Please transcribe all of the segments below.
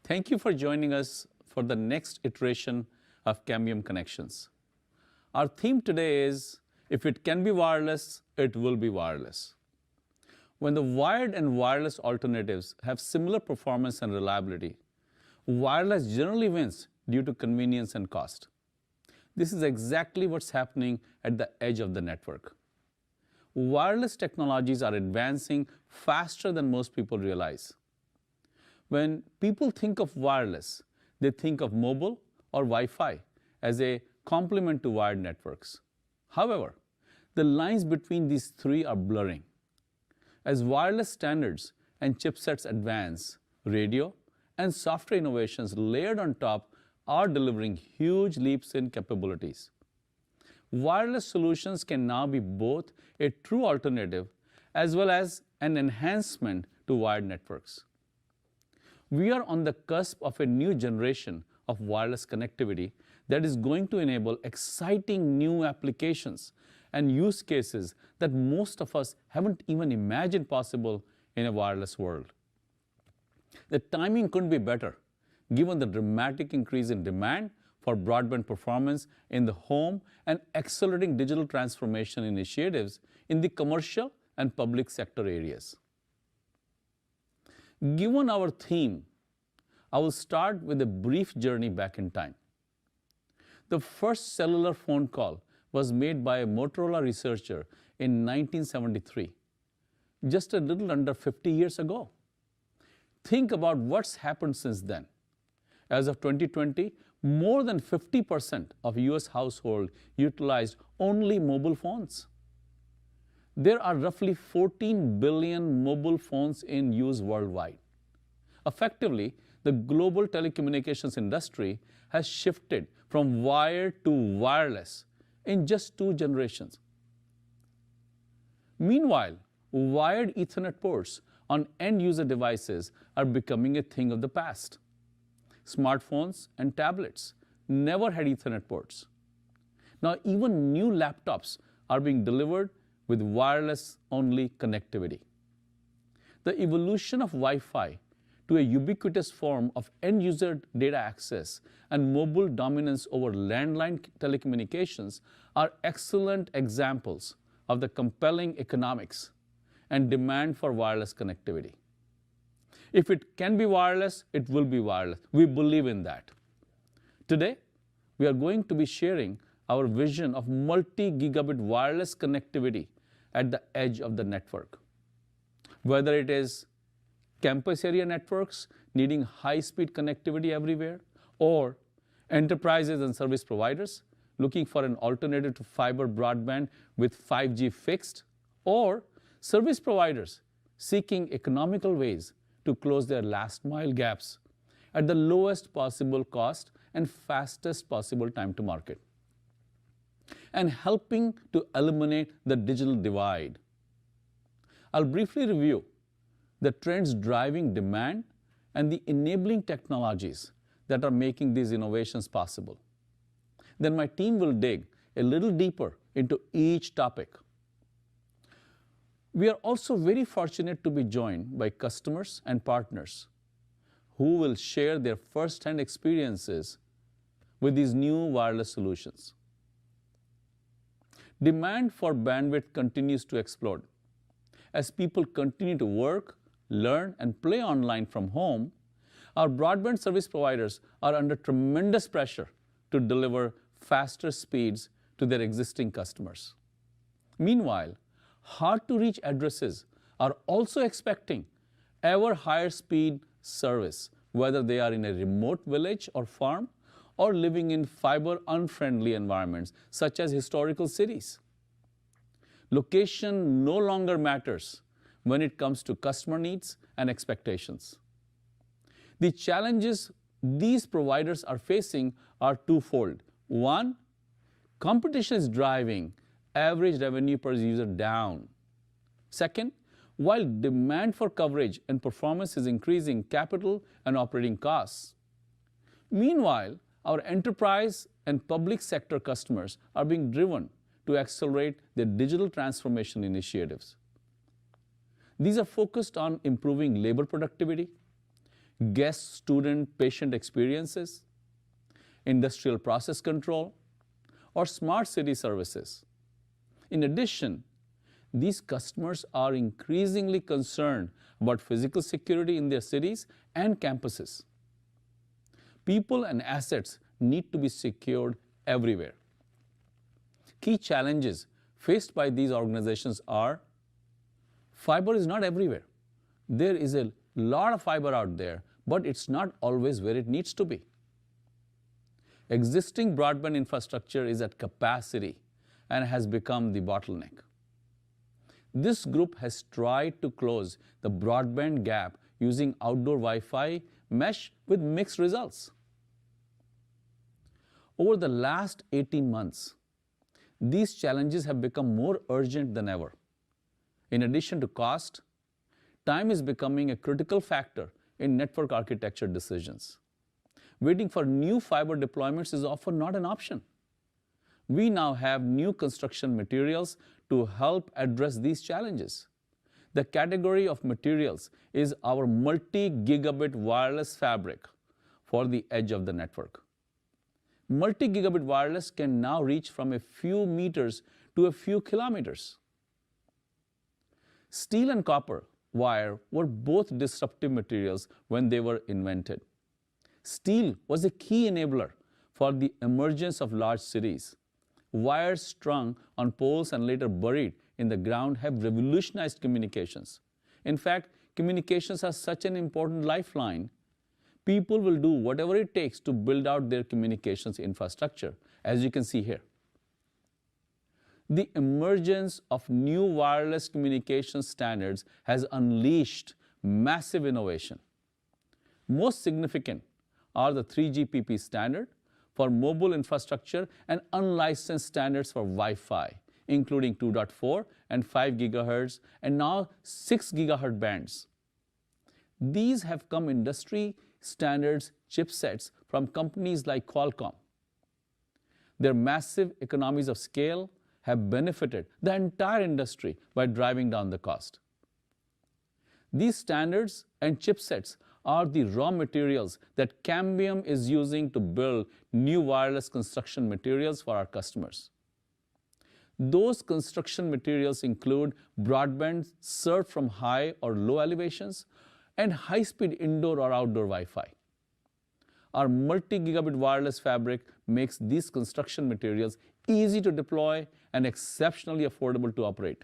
Thank you for joining us for the next iteration of Cambium Connections. Our theme today is, if it can be wireless, it will be wireless. When the wired and wireless alternatives have similar performance and reliability, wireless generally wins due to convenience and cost. This is exactly what's happening at the edge of the network. Wireless technologies are advancing faster than most people realize. When people think of wireless, they think of mobile or Wi-Fi as a complement to wired networks. However, the lines between these three are blurring. As wireless standards and chipsets advance, radio and software innovations layered on top are delivering huge leaps in capabilities. Wireless solutions can now be both a true alternative as well as an enhancement to wired networks. We are on the cusp of a new generation of wireless connectivity that is going to enable exciting new applications and use cases that most of us haven't even imagined possible in a wireless world. The timing couldn't be better, given the dramatic increase in demand for broadband performance in the home and accelerating digital transformation initiatives in the commercial and public sector areas. Given our theme, I will start with a brief journey back in time. The first cellular phone call was made by a Motorola researcher in 1973, just a little under 50 years ago. Think about what's happened since then. As of 2020, more than 50% of US households utilized only mobile phones. There are roughly 14 billion mobile phones in use worldwide. Effectively, the global telecommunications industry has shifted from wired to wireless in just 2 generations. Meanwhile, wired Ethernet ports on end-user devices are becoming a thing of the past. Smartphones and tablets never had Ethernet ports. Now, even new laptops are being delivered with wireless-only connectivity. The evolution of Wi-Fi to a ubiquitous form of end-user data access and mobile dominance over landline telecommunications are excellent examples of the compelling economics and demand for wireless connectivity. If it can be wireless, it will be wireless. We believe in that. Today, we are going to be sharing our vision of multi-gigabit wireless connectivity at the edge of the network. Whether it is campus area networks needing high-speed connectivity everywhere, or enterprises and service providers looking for an alternative to fiber broadband with 5G fixed, or service providers seeking economical ways to close their last-mile gaps at the lowest possible cost and fastest possible time to market, and helping to eliminate the digital divide. I'll briefly review the trends driving demand and the enabling technologies that are making these innovations possible. Then my team will dig a little deeper into each topic. We are also very fortunate to be joined by customers and partners who will share their first-hand experiences with these new wireless solutions. Demand for bandwidth continues to explode. As people continue to work, learn, and play online from home, our broadband service providers are under tremendous pressure to deliver faster speeds to their existing customers. Meanwhile, hard-to-reach addresses are also expecting ever higher speed service, whether they are in a remote village or farm or living in fiber-unfriendly environments such as historical cities. Location no longer matters when it comes to customer needs and expectations. The challenges these providers are facing are twofold. One, competition is driving average revenue per user down. Second, while demand for coverage and performance is increasing capital and operating costs. Meanwhile, our enterprise and public sector customers are being driven to accelerate their digital transformation initiatives. These are focused on improving labor productivity, guest, student, patient experiences, industrial process control, or smart city services. In addition, these customers are increasingly concerned about physical security in their cities and campuses. People and assets need to be secured everywhere. Key challenges faced by these organizations are: fiber is not everywhere. There is a lot of fiber out there, but it's not always where it needs to be. Existing broadband infrastructure is at capacity and has become the bottleneck. This group has tried to close the broadband gap using outdoor Wi-Fi mesh with mixed results. Over the last 18 months, these challenges have become more urgent than ever. In addition to cost, time is becoming a critical factor in network architecture decisions. Waiting for new fiber deployments is often not an option. We now have new construction materials to help address these challenges. The category of materials is our multi-gigabit wireless fabric for the edge of the network. Multi-gigabit wireless can now reach from a few meters to a few kilometers. Steel and copper wire were both disruptive materials when they were invented. Steel was a key enabler for the emergence of large cities. Wires strung on poles and later buried in the ground have revolutionized communications. In fact, communications are such an important lifeline. People will do whatever it takes to build out their communications infrastructure, as you can see here. The emergence of new wireless communication standards has unleashed massive innovation. Most significant are the 3GPP standard for mobile infrastructure and unlicensed standards for Wi-Fi, including 2.4 and 5 GHz and now 6 GHz bands. These have come industry standards chipsets from companies like Qualcomm. Their massive economies of scale have benefited the entire industry by driving down the cost. These standards and chipsets are the raw materials that Cambium is using to build new wireless construction materials for our customers. Those construction materials include broadband served from high or low elevations and high-speed indoor or outdoor Wi-Fi. Our multi-gigabit wireless fabric makes these construction materials easy to deploy and exceptionally affordable to operate.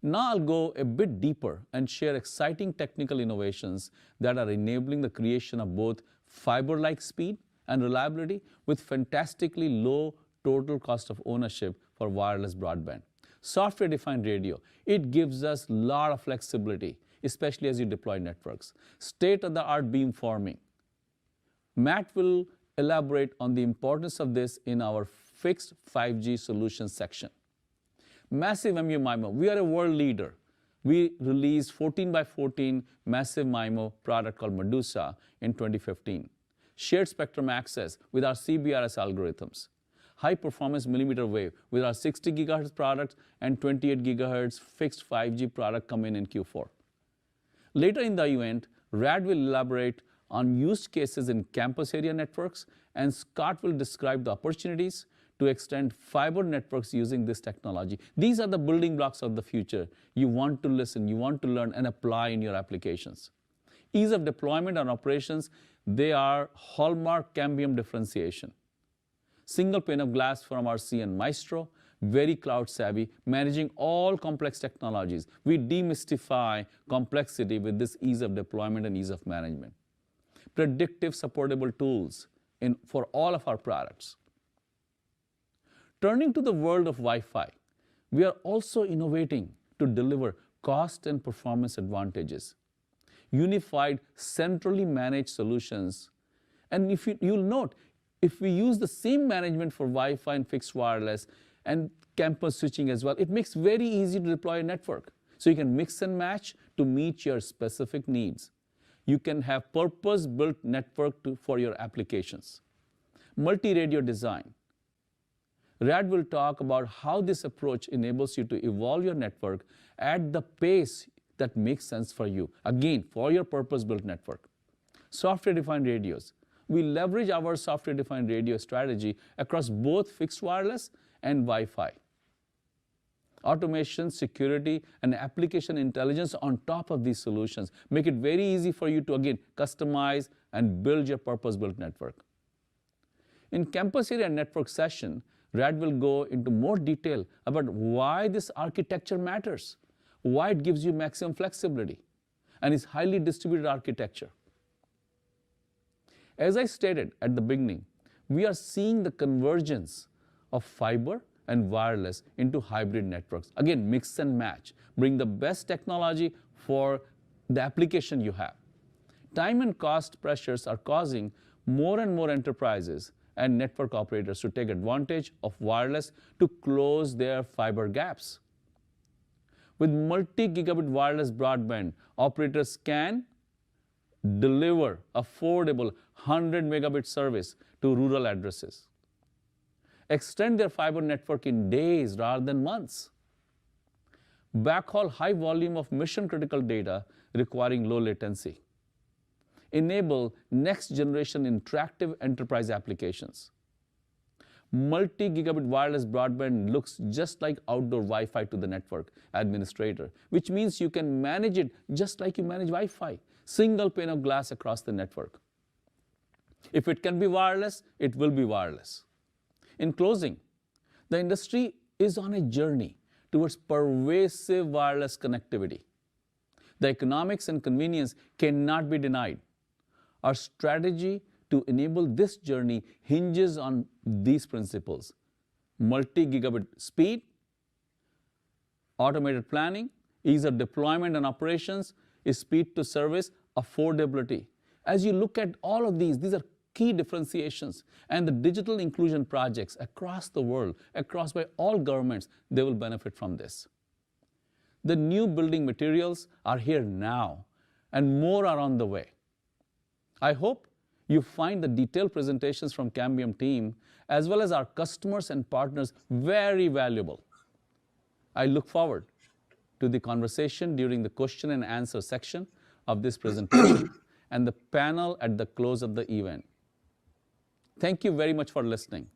Now I'll go a bit deeper and share exciting technical innovations that are enabling the creation of both fiber-like speed and reliability with fantastically low total cost of ownership for wireless broadband. Software-defined radio, it gives us a lot of flexibility, especially as you deploy networks. State-of-the-art beamforming. Matt will elaborate on the importance of this in our fixed 5G solutions section. Massive MU-MIMO, we are a world leader. We released 14 by 14 massive MIMO product called Medusa in 2015. Shared spectrum access with our CBRS algorithms. High performance millimeter wave with our 60 GHz product and 28 GHz fixed 5G product come in Q4. Later in the event, Rad will elaborate on use cases in campus area networks, and Scott will describe the opportunities to extend fiber networks using this technology. These are the building blocks of the future. You want to listen, you want to learn and apply in your applications. Ease of deployment and operations, they are hallmark Cambium differentiation. Single pane of glass from our CN Maestro, very cloud savvy, managing all complex technologies. We demystify complexity with this ease of deployment and ease of management. Predictive supportable tools for all of our products. Turning to the world of Wi-Fi, we are also innovating to deliver cost and performance advantages. Unified, centrally managed solutions. And you'll note, if we use the same management for Wi-Fi and fixed wireless and campus switching as well, it makes very easy to deploy a network. So you can mix and match to meet your specific needs. You can have purpose-built network for your applications. Multi-radio design. Rad will talk about how this approach enables you to evolve your network at the pace that makes sense for you, again, for your purpose-built network. Software-defined radios. We leverage our software-defined radio strategy across both fixed wireless and Wi-Fi. Automation, security, and application intelligence on top of these solutions make it very easy for you to, again, customize and build your purpose-built network. In campus area network session, Rad will go into more detail about why this architecture matters, why it gives you maximum flexibility, and is highly distributed architecture. As I stated at the beginning, we are seeing the convergence of fiber and wireless into hybrid networks. Again, mix and match. Bring the best technology for the application you have. Time and cost pressures are causing more and more enterprises and network operators to take advantage of wireless to close their fiber gaps. With multi-gigabit wireless broadband, operators can deliver affordable 100 megabit service to rural addresses. Extend their fiber network in days rather than months. Backhaul high volume of mission-critical data requiring low latency. Enable next-generation interactive enterprise applications. Multi-gigabit wireless broadband looks just like outdoor Wi-Fi to the network administrator, which means you can manage it just like you manage Wi-Fi. Single pane of glass across the network. If it can be wireless, it will be wireless. In closing, the industry is on a journey towards pervasive wireless connectivity. The economics and convenience cannot be denied. Our strategy to enable this journey hinges on these principles: multi-gigabit speed, automated planning, ease of deployment and operations, speed to service, affordability. As you look at all of these are key differentiations, and the digital inclusion projects across the world, across by all governments, they will benefit from this. The new building materials are here now, and more are on the way. I hope you find the detailed presentations from Cambium team, as well as our customers and partners, very valuable. I look forward to the conversation during the question and answer section of this presentation and the panel at the close of the event. Thank you very much for listening.